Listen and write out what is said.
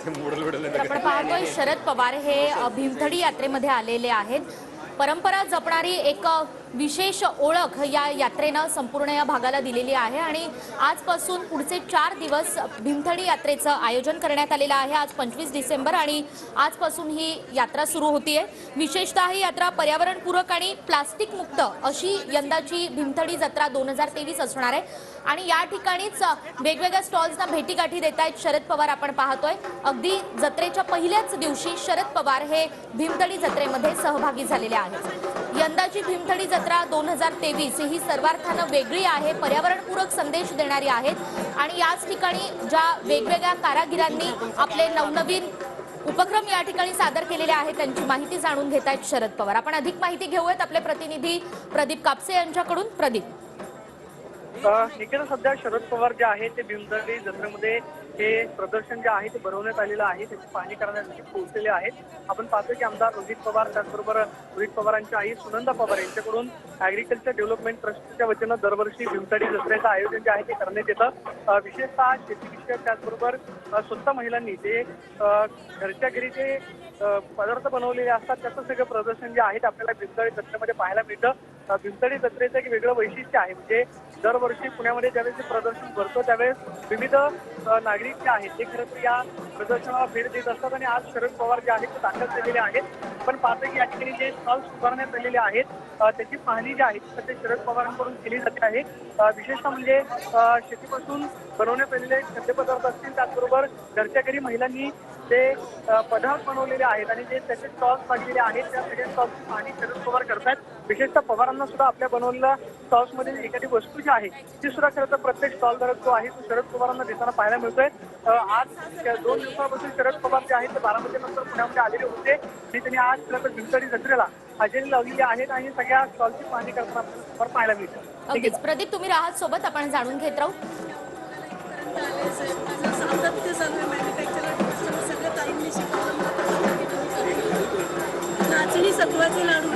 तर आपण पाहतोय शरद पवार हे भीमथडी यात्रेमध्ये आलेले आहेत। परंपरा जपणारी एक विशेष ओळख या यात्रेनं संपूर्ण या भागाला दिलेली आहे आणि आजपासून पुढचे 4 दिवस भीमथडी यात्रेचं आयोजन करण्यात आलेलं आहे। आज 25 डिसेंबर आणि आजपासून ही यात्रा सुरू होतीये। विशेषतः ही यात्रा पर्यावरणपूरक आणि प्लास्टिक मुक्त अशी यंदाची भीमथडी जत्रा 2023 असणार आहे आणि या ठिकाणीच वेगवेगळ्या स्टॉल्सना भेटीगाठी देत आहेत शरद पवार। आपण पाहतोय अगदी जत्रेच्या पहिल्याच दिवशी शरद पवार हे भीमथडी जत्रेमध्ये सहभागी झालेले आहेत। यंदाची भीमथडी जत्रा 2023 ही सर्वार्थानं वेगळी आहे, पर्यावरणपूरक संदेश देणारी आहे आणि याच ठिकाणी ज्या वेगवेगळ्या कारागिरांनी आपले नवनवीन उपक्रम या ठिकाणी सादर केलेले आहेत त्यांची माहिती जाणून घेत आहेत शरद पवार। आपण अधिक माहिती घेऊयात आपले प्रतिनिधी प्रदीप कापसे यांच्याकडून। प्रदीप, निकेत, सध्या शरद पवार जे आहे ते भीमथडी जत्रेमध्ये हे प्रदर्शन जे आहे ते भरवण्यात आलेलं आहे, त्याची पाहणी करण्यासाठी पोहोचलेले आहेत। आपण पाहतो की आमदार रोहित पवार, त्याचबरोबर रोहित पवारांच्या आई सुनंदा पवार यांच्याकडून ऍग्रिकल्चर डेव्हलपमेंट ट्रस्टच्या वतीनं दरवर्षी भीमथडी जत्रेचं आयोजन जे आहे ते करण्यात येतं। विशेषतः शेतीविषयक, त्याचबरोबर स्वतः महिलांनी जे घरच्या घरी जे पदार्थ बनवलेले असतात त्याचं सगळं प्रदर्शन जे आहे ते आपल्याला भीमथडी जत्रेमध्ये पाहायला मिळतं। भीमथडी जत्रेचं एक वेगळं वैशिष्ट्य आहे, म्हणजे दरवर्षी पुण्यामध्ये ज्यावेळेस प्रदर्शन भरतो त्यावेळेस विविध नागरिक जे आहेत ते खरं तर या प्रदर्शनाला भेट देत असतात आणि आज शरद पवार जे आहेत ते दाखल झालेले आहेत। पण पाहतो की या ठिकाणी जे स्टॉल्स उभारण्यात आलेले आहेत त्याची पाहणी जी आहे सध्या शरद पवारांकडून केली जाते आहे। विशेषतः म्हणजे शेतीपासून बनवण्यात आलेले खाद्यपदार्थ असतील, त्याचबरोबर घरच्या घरी महिलांनी जे पदार्थ बनवलेले आहेत आणि जे त्याचे स्टॉल्स लागलेले आहेत त्या सगळ्या स्टॉल्सची पाहणी शरद पवार करतात। विशेषतः पवारांना सुद्धा आपल्या बनवलेल्या स्टॉल्समध्ये एखादी वस्तू जी आहे ती सुद्धा खरं तर प्रत्येक स्टॉलधारक जो आहे तो शरद पवारांना देताना पाहायला मिळतोय। आज 2 दिवसापासून शरद पवार जे आहेत ते 12 नंतर पुण्यामध्ये आलेले होते आणि त्यांनी आज खरं तर भीमथडी जत्रेला हजेरी लावलेली आहेत आणि सगळ्या स्टॉलची पाहणी करताना आपल्याला पाहायला मिळतं। अगदीच प्रदीप, तुम्ही राहत सोबत, आपण जाणून घेत राहू। नाचणी सत्वाचे लाडू